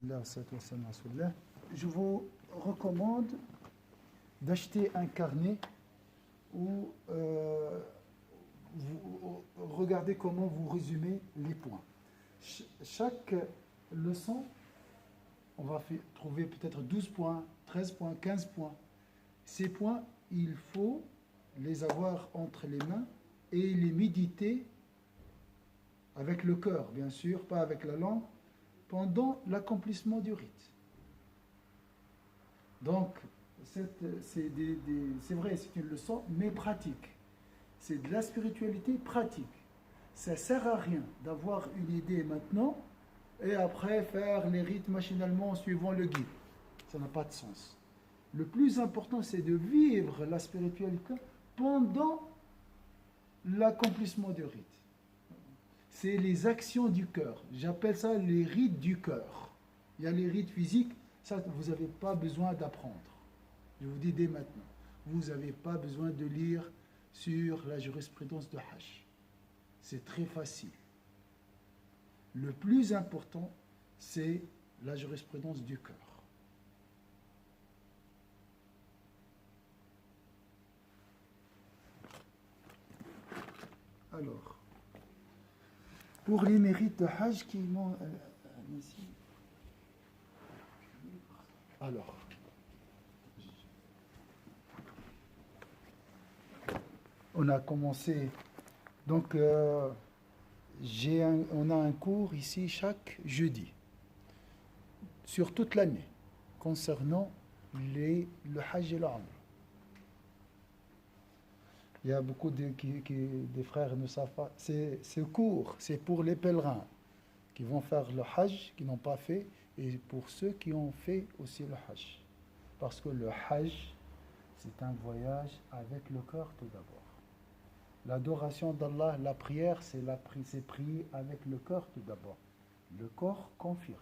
Je vous recommande d'acheter un carnet où vous regardez comment vous résumez les points. Chaque leçon, on va trouver peut-être 12 points, 13 points, 15 points. Ces points, il faut les avoir entre les mains et les méditer avec le cœur, bien sûr, pas avec la langue, pendant l'accomplissement du rite. Donc, c'est vrai, c'est une leçon, mais pratique. C'est de la spiritualité pratique. Ça ne sert à rien d'avoir une idée maintenant et après faire les rites machinalement en suivant le guide. Ça n'a pas de sens. Le plus important, c'est de vivre la spiritualité pendant l'accomplissement du rite. C'est les actions du cœur. J'appelle ça les rites du cœur. Il y a les rites physiques, ça vous n'avez pas besoin d'apprendre. Je vous dis dès maintenant. Vous n'avez pas besoin de lire sur la jurisprudence de Hajj. C'est très facile. Le plus important, c'est la jurisprudence du cœur. Alors, pour les mérites de Hajj qui m'ont... alors, on a commencé, donc on a un cours ici chaque jeudi, sur toute l'année, concernant le Hajj et l'Umrah. Il y a beaucoup des frères ne savent pas. Ce cours, c'est pour les pèlerins qui vont faire le Hajj, qui n'ont pas fait, et pour ceux qui ont fait aussi le Hajj. Parce que le Hajj, c'est un voyage avec le cœur tout d'abord. L'adoration d'Allah, la prière, c'est prier avec le cœur tout d'abord. Le corps confirme.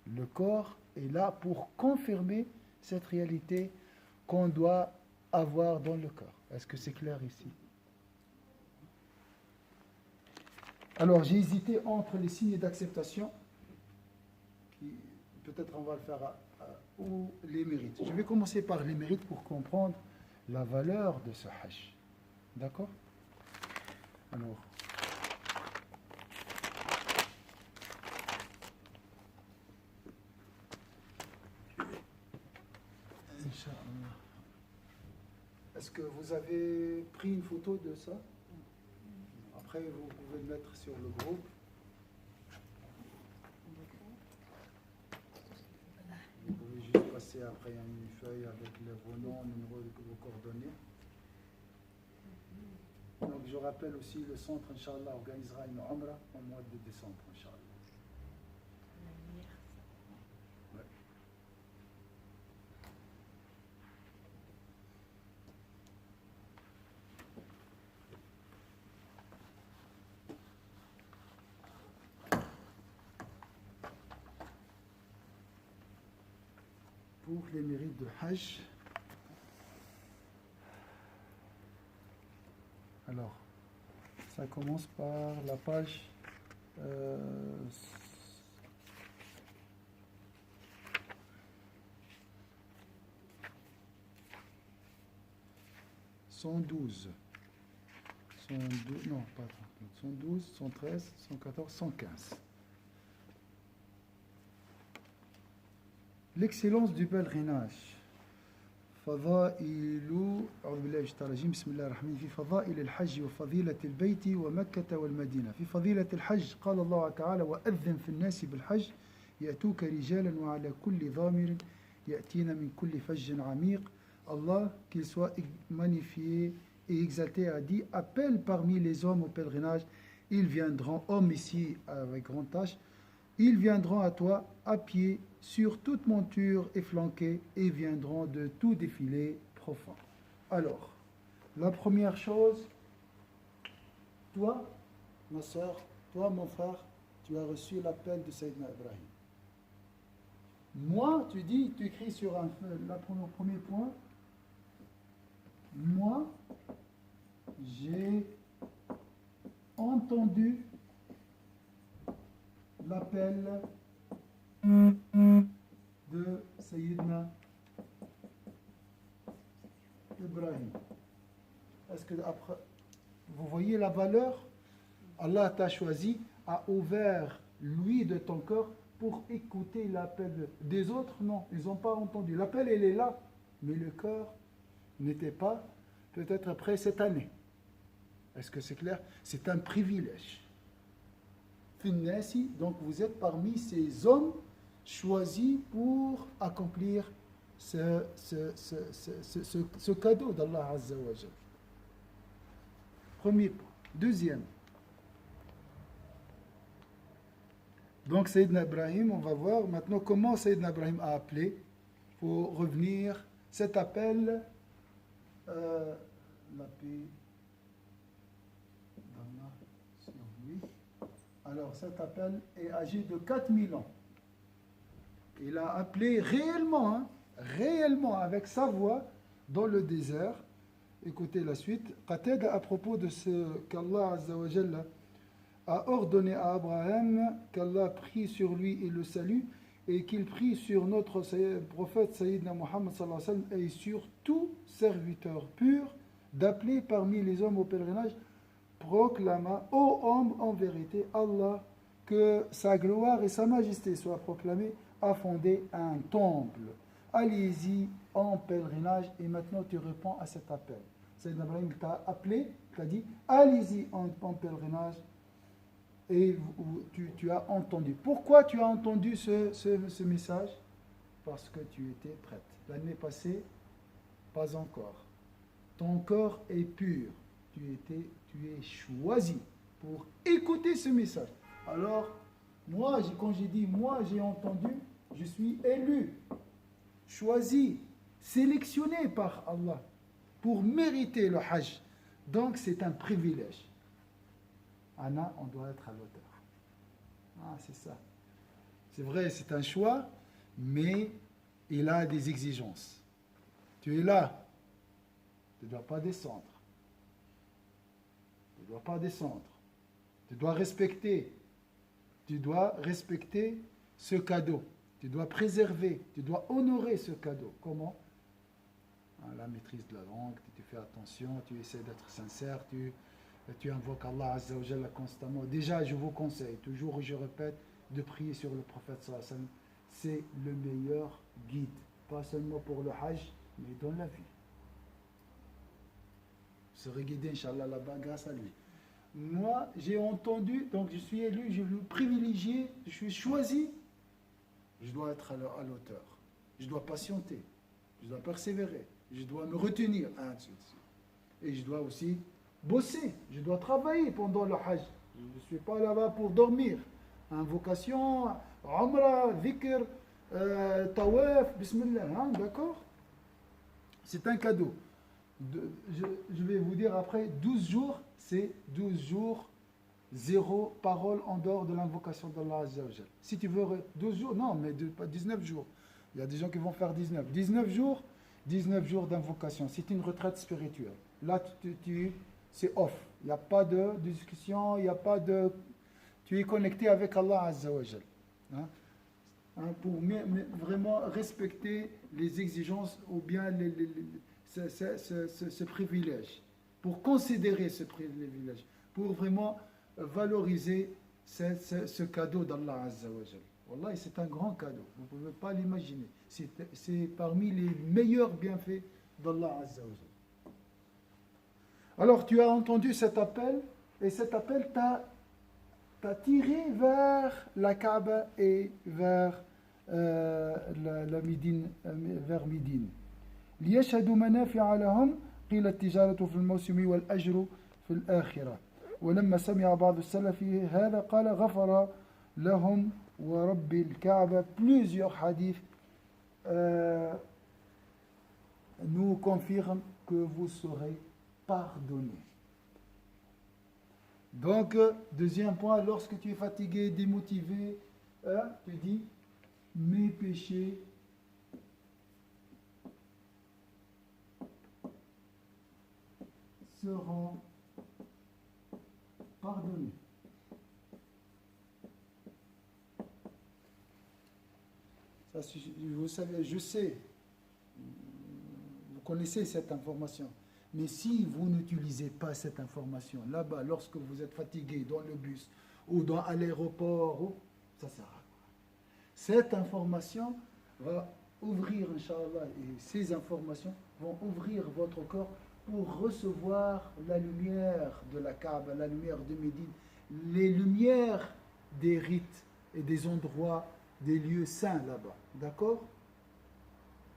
Le corps est là pour confirmer cette réalité qu'on doit avoir dans le cœur. Est-ce que c'est clair ici? Alors, j'ai hésité entre les signes d'acceptation, peut-être on va le faire ou les mérites. Je vais commencer par les mérites pour comprendre la valeur de ce Hajj. D'accord? Alors, Inch'Allah. Est-ce que vous avez pris une photo de ça? Après, vous pouvez le mettre sur le groupe. Vous pouvez juste passer après une feuille avec vos noms, numéros de vos coordonnées. Donc, je rappelle aussi, le centre, Inch'Allah, organisera une Umrah au mois de décembre, Inch'Allah. Ouais. Pour les mérites de Hajj, alors, ça commence par la page 112, non, pas 112, 113, 114, 115. L'excellence du pèlerinage. فضائل أعوذ بالله من الشيطان الرجيم بسم الله الرحمن الرحيم في فضائل الحج وفضيلة البيت ومكة والمدينة في فضيلة الحج قال الله تعالى وأذن في الناس بالحج يأتوك رجالا وعلى كل ضامر يأتين من كل فج عميق. Allah, qu'il soit magnifié et exalté, a dit appelle parmi les hommes au pèlerinage, ils viendront, hommes ici avec grande tâche, ils viendront à toi à pied, sur toute monture et flanquée, et viendront de tout défilé profond. Alors, la première chose, toi, ma soeur, toi, mon frère, tu as reçu l'appel de Sayyidina Ibrahim. Moi, tu écris sur le premier point, moi, j'ai entendu l'appel de Sayyidina Ibrahim. Est-ce que après, vous voyez la valeur? Allah t'a choisi, a ouvert l'ouïe de ton cœur pour écouter l'appel des autres. Non, ils n'ont pas entendu. L'appel, il est là, mais le cœur n'était pas peut-être prêt cette année. Est-ce que c'est clair? C'est un privilège. Finnasi, donc vous êtes parmi ces hommes choisis pour accomplir ce cadeau d'Allah Azza wa Jal. Premier point. Deuxième. Donc Sayyidina Ibrahim, on va voir maintenant comment Sayyidina Ibrahim a appelé. Pour revenir, cet appel, la paix d'Allah sur lui. Alors cet appel est âgé de 4000 ans. Il a appelé réellement, réellement avec sa voix dans le désert. Écoutez la suite. Qatada à propos de ce qu'Allah Azza wa Jalla a ordonné à Abraham, qu'Allah prie sur lui et le salue, et qu'il prie sur notre prophète Sayyidina Muhammad sallallahu alayhi wa sallam et sur tout serviteur pur, d'appeler parmi les hommes au pèlerinage, proclama, ô homme, en vérité, Allah, que sa gloire et sa majesté soient proclamées, a fondé un temple. Allez-y en pèlerinage, et maintenant tu réponds à cet appel. Sayyidina Ibrahim t'a appelé, t'a dit, allez-y en pèlerinage, et tu as entendu. Pourquoi tu as entendu ce message? Parce que tu étais prête. L'année passée, pas encore. Ton corps est pur. Tu es choisi pour écouter ce message. Alors, moi, quand j'ai dit, moi j'ai entendu, je suis élu, choisi, sélectionné par Allah pour mériter le Hajj. Donc, c'est un privilège. Anna, on doit être à l'auteur. Ah, c'est ça. C'est vrai, c'est un choix, mais il a des exigences. Tu es là, tu ne dois pas descendre. Tu ne dois pas descendre. Tu dois respecter. Tu dois respecter ce cadeau. Tu dois préserver, tu dois honorer ce cadeau. Comment? La maîtrise de la langue, tu fais attention, tu essaies d'être sincère, tu invoques Allah Azza wa Jalla constamment. Déjà, je vous conseille, toujours je répète, de prier sur le prophète sallallahu alayhi wa sallam. C'est le meilleur guide, pas seulement pour le Hajj, mais dans la vie. Vous serez guidé, Inch'Allah, là-bas, grâce à lui. Moi, j'ai entendu, donc je suis élu, je suis privilégié, je suis choisi. Je dois être à l'auteur. Je dois patienter. Je dois persévérer. Je dois me retenir. Et je dois aussi bosser. Je dois travailler pendant le Hajj. Je ne suis pas là-bas pour dormir. Invocation, Umrah, Dhikr, Tawaf, Bismillah. Hein, d'accord? C'est un cadeau. Je vais vous dire après, 12 jours, c'est 12 jours, zéro parole en dehors de l'invocation d'Allah Azza wa Jal. Si tu veux 12 jours, non, mais 19 jours. Il y a des gens qui vont faire 19. 19 jours d'invocation. C'est une retraite spirituelle. Là, c'est off. Il n'y a pas de discussion, il n'y a pas de... Tu es connecté avec Allah Azza wa Jal. Pour vraiment respecter les exigences ou bien ce privilège. Pour considérer ce privilège. Pour vraiment valoriser ce cadeau d'Allah Azza wa Jal. Wallah, c'est un grand cadeau. Vous ne pouvez pas l'imaginer. C'est parmi les meilleurs bienfaits d'Allah Azza wa Jal. Alors, tu as entendu cet appel, et cet appel t'a tiré vers la Kaaba et vers la Médine, vers Médine. ليشهدوا منافع لهم قيل التجارة في الموسم والأجر في الآخرة. ولما سمع بعض السلف هذا قال غفر لهم ورب الكعبة. Plusieurs hadiths nous confirment que vous serez pardonnés. Donc, deuxième point, lorsque tu es fatigué, démotivé, tu dis, mes péchés seront pardonnés. Ça, vous savez, je sais, vous connaissez cette information. Mais si vous n'utilisez pas cette information là-bas, lorsque vous êtes fatigué dans le bus ou à l'aéroport, ça sert à quoi? Cette information va ouvrir, Inch'Allah, et ces informations vont ouvrir votre corps pour recevoir la lumière de la Kaaba, la lumière de Médine, les lumières des rites et des endroits, des lieux saints là-bas. D'accord?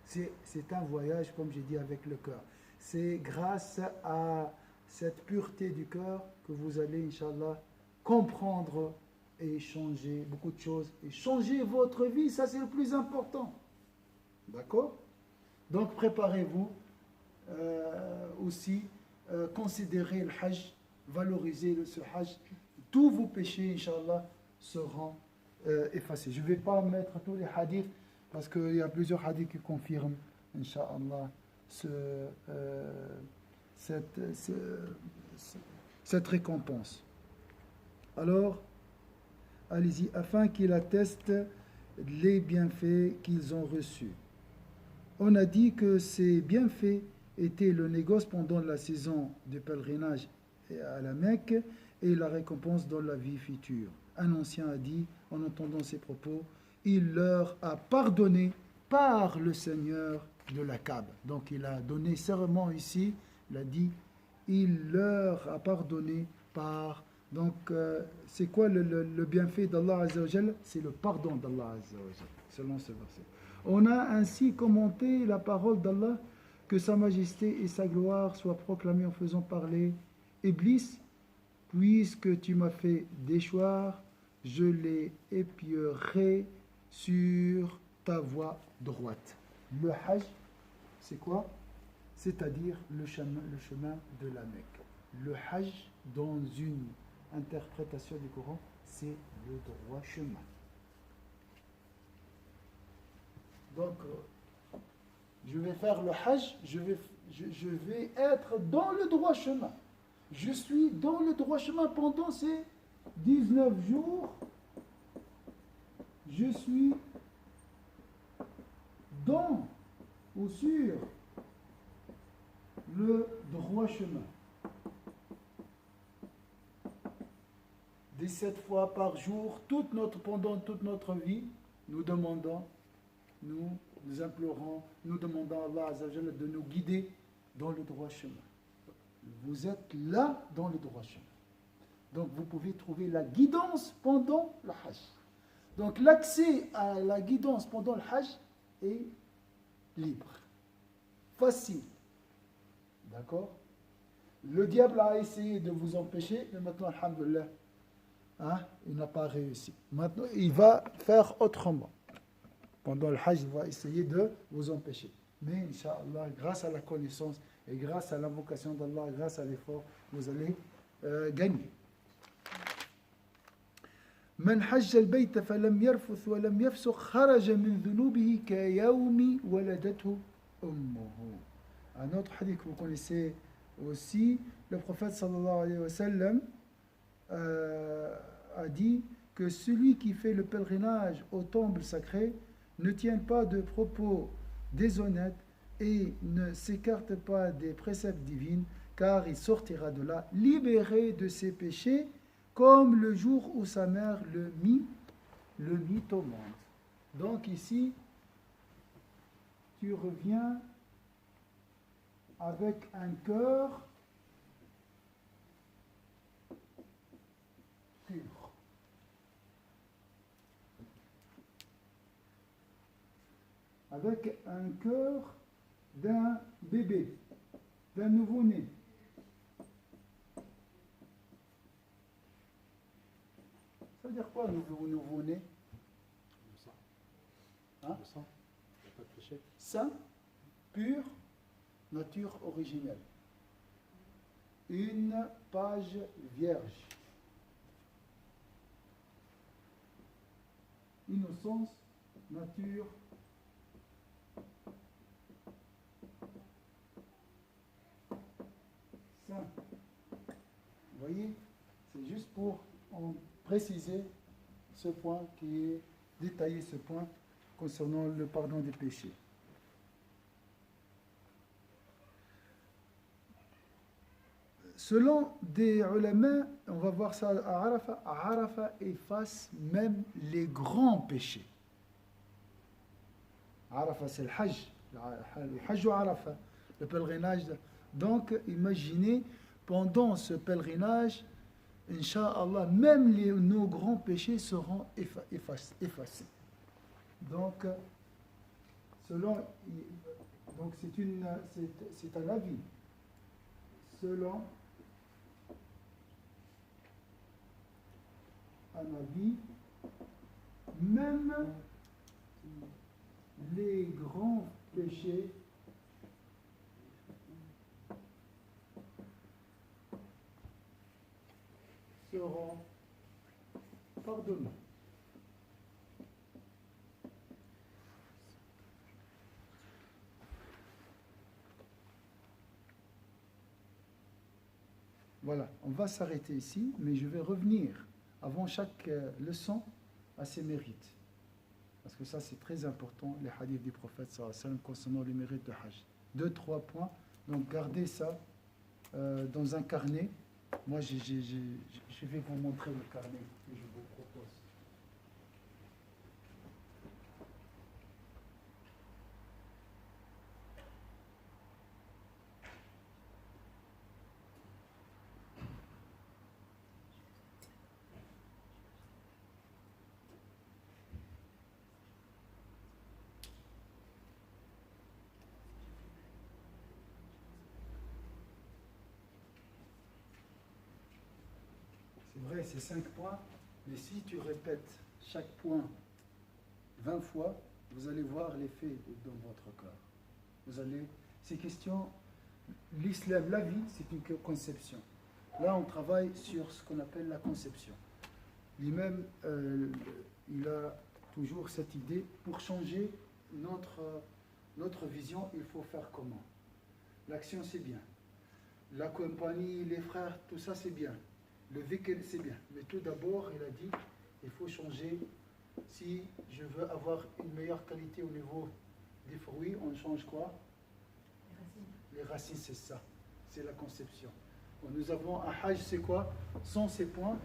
C'est un voyage, comme j'ai dit, avec le cœur. C'est grâce à cette pureté du cœur que vous allez, Inch'Allah, comprendre et changer beaucoup de choses. Et changer votre vie, ça c'est le plus important. D'accord? Donc préparez-vous aussi, considérez le Hajj, valorisez ce Hajj. Tous vos péchés, Inch'Allah, seront effacés. Je ne vais pas mettre tous les hadiths parce qu'il y a plusieurs hadiths qui confirment, Inch'Allah, cette récompense. Alors, allez-y, afin qu'ils attestent les bienfaits qu'ils ont reçus. On a dit que ces bienfaits étaient le négoce pendant la saison du pèlerinage à la Mecque et la récompense dans la vie future. Un ancien a dit, en entendant ces propos, il leur a pardonné par le Seigneur de la Kaaba. Donc il a donné serment ici, il a dit, il leur a pardonné par... Donc c'est quoi le bienfait d'Allah Azza wa Jal? C'est le pardon d'Allah Azza wa Jal, selon ce verset. On a ainsi commenté la parole d'Allah, que sa majesté et sa gloire soient proclamées en faisant parler Iblis, puisque tu m'as fait déchoir, je les épierai sur ta voie droite. Le Hajj, c'est quoi? C'est-à-dire le chemin de la Mecque. Le Hajj, dans une interprétation du Coran, c'est le droit chemin. Donc, je vais faire le Hajj, je vais être dans le droit chemin. Je suis dans le droit chemin pendant ces 19 jours. Je suis dans ou sur le droit chemin. 17 fois par jour, pendant toute notre vie, nous demandons, nous implorons, nous demandons à Allah Azza wa Jalla de nous guider dans le droit chemin. Vous êtes là dans le droit chemin. Donc vous pouvez trouver la guidance pendant le Hajj. Donc l'accès à la guidance pendant le Hajj est libre, facile. D'accord? Le diable a essayé de vous empêcher, mais maintenant, alhamdoulilah, il n'a pas réussi. Maintenant, il va faire autrement. Pendant le Hajj, il va essayer de vous empêcher. Mais, Inch'Allah, grâce à la connaissance et grâce à l'invocation d'Allah, grâce à l'effort, vous allez gagner. من حج البيت فلم يرفث ولم يفسق خرج من ذنوبه كيوم ولدته أمه. Un autre hadith que vous connaissez aussi, le prophète sallallahu alayhi wa sallam a dit que celui qui fait le pèlerinage au temple sacré ne tient pas de propos déshonnêtes et ne s'écarte pas des préceptes divins, car il sortira de là libéré de ses péchés comme le jour où sa mère le mit au monde. Donc ici, tu reviens avec un cœur pur. Avec un cœur d'un bébé, d'un nouveau-né. Ça veut dire quoi, nouveau-né? Le sang. Hein? Le sang. Il n'y a pas de péché. Saint, pur, nature originelle. Une page vierge. Innocence, nature. Saint. Vous voyez, c'est juste pour préciser ce point qui est détaillé, ce point concernant le pardon des péchés. Selon des ulama, on va voir ça à Arafat, Arafat efface même les grands péchés. Arafat, c'est le Hajj, le Hajj ou Arafat, le pèlerinage. Donc, imaginez, pendant ce pèlerinage, Inch'Allah, même nos grands péchés seront effacés. Donc, c'est un avis. Selon un avis, même les grands péchés seront pardonnés. Voilà, on va s'arrêter ici, mais je vais revenir avant chaque leçon à ses mérites. Parce que ça, c'est très important, les hadiths du prophète sallallahu alayhi wa sallam concernant les mérites de Hajj. 2-3 points, donc gardez ça dans un carnet. Moi, je vais vous montrer le carnet que je vous propose. C'est vrai, c'est 5 points, mais si tu répètes chaque point 20 fois, vous allez voir l'effet dans votre corps. Ces questions, l'islam, la vie, c'est une conception. Là, on travaille sur ce qu'on appelle la conception. Lui-même, il a toujours cette idée, pour changer notre vision, il faut faire comment? L'action, c'est bien. La compagnie, les frères, tout ça, c'est bien. Le véhicule, c'est bien. Mais tout d'abord, il a dit, il faut changer. Si je veux avoir une meilleure qualité au niveau des fruits, on change quoi? Les racines, c'est ça. C'est la conception. Bon, nous avons un hajj, c'est quoi? Sans ces points,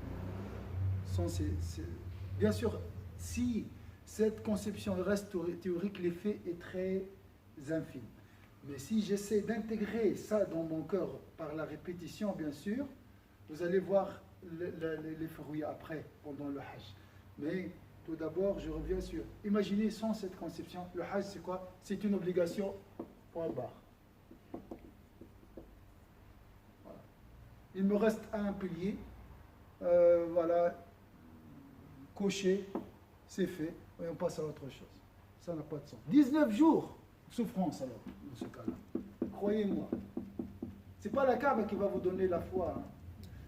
bien sûr, si cette conception reste théorique, l'effet est très infime. Mais si j'essaie d'intégrer ça dans mon cœur par la répétition, bien sûr, vous allez voir les fruits après, pendant le Hajj. Mais tout d'abord, je reviens sur... Imaginez sans cette conception, le Hajj c'est quoi? C'est une obligation, point barre. Voilà. Il me reste un pilier, voilà, coché, c'est fait, et on passe à autre chose. Ça n'a pas de sens. 19 jours de souffrance alors, dans ce cas-là. Croyez-moi. Ce n'est pas la Kaaba qui va vous donner la foi, hein.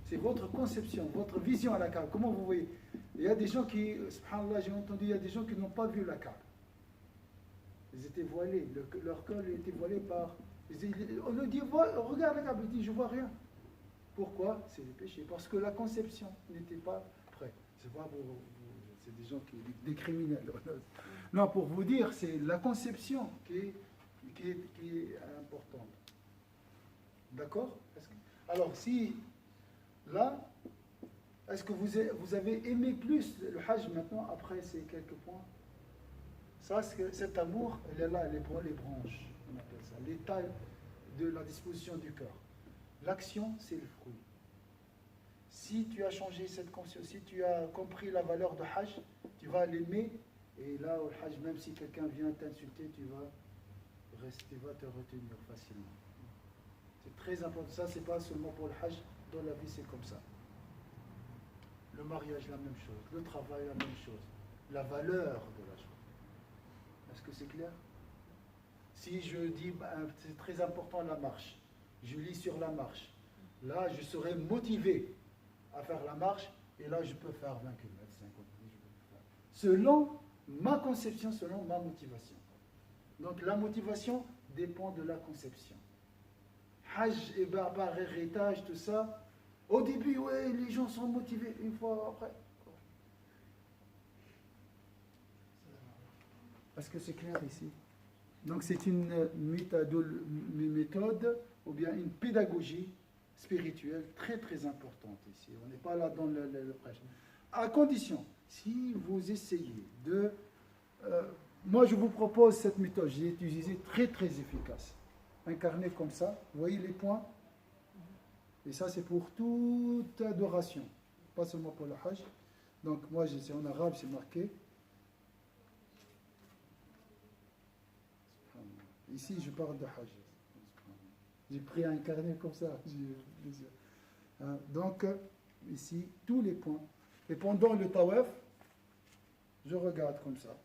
C'est votre conception, votre vision à la Kaaba. Comment vous voyez? Il y a des gens qui, subhanallah, j'ai entendu, il y a des gens qui n'ont pas vu la Kaaba. Ils étaient voilés, leur col était voilé par... On leur dit, regarde la Kaaba, il dit, je vois rien. Pourquoi? C'est le péché. Parce que la conception n'était pas prête. C'est pas c'est des gens des criminels. Non, pour vous dire, c'est la conception qui est importante. D'accord? Alors, si... Là, est-ce que vous avez aimé plus le Hajj maintenant, après ces quelques points? Ça, cet amour, il est là, les branches, on appelle ça, l'état de la disposition du cœur. L'action, c'est le fruit. Si tu as changé cette conscience, si tu as compris la valeur de Hajj, tu vas l'aimer, et là, au Hajj, même si quelqu'un vient t'insulter, tu vas te retenir facilement. C'est très important. Ça, c'est pas seulement pour le Hajj. Dans la vie, c'est comme ça. Le mariage, la même chose. Le travail, la même chose. La valeur de la chose. Est-ce que c'est clair? Si je dis, c'est très important la marche, je lis sur la marche. Là, je serai motivé à faire la marche, et là, je peux faire 20 km, 50 km. Selon ma conception, selon ma motivation. Donc, la motivation dépend de la conception. Hajj et par héritage, tout ça. Au début, ouais, les gens sont motivés. Une fois après. Est-ce que c'est clair ici? Donc c'est une méthode ou bien une pédagogie spirituelle très très importante ici. On n'est pas là dans le prêche. À condition, si vous essayez de... moi je vous propose cette méthode, j'ai utilisé très très efficace. Incarné comme ça, vous voyez les points? Et ça c'est pour toute adoration, pas seulement pour le Hajj. Donc moi c'est en arabe, c'est marqué. Ici je parle de Hajj. J'ai pris un carnet comme ça. Donc ici tous les points. Et pendant le tawaf, je regarde comme ça.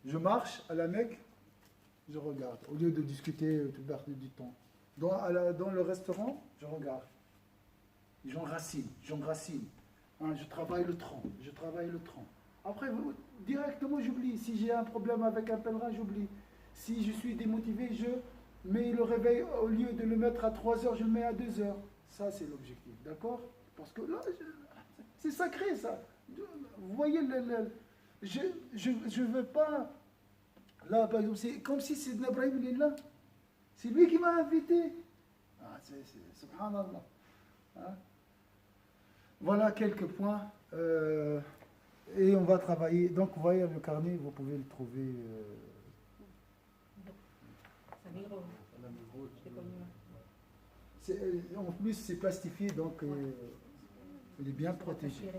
Je marche à la Mecque, je regarde. Au lieu de discuter, de perdre du temps. Dans le restaurant, je regarde. J'enracine. Je travaille le tronc. Après, directement, j'oublie. Si j'ai un problème avec un pèlerin, j'oublie. Si je suis démotivé, je mets le réveil, au lieu de le mettre à 3 heures, je le mets à 2 heures. Ça, c'est l'objectif. D'accord? Parce que là, c'est sacré, ça. Vous voyez, je ne veux pas... Là, par exemple, c'est comme si c'est Ibrahim, il est là. C'est lui qui m'a invité. Subhanallah. Voilà quelques points. Et on va travailler. Donc, vous voyez le carnet, vous pouvez le trouver. En plus, c'est plastifié, donc il est bien protégé.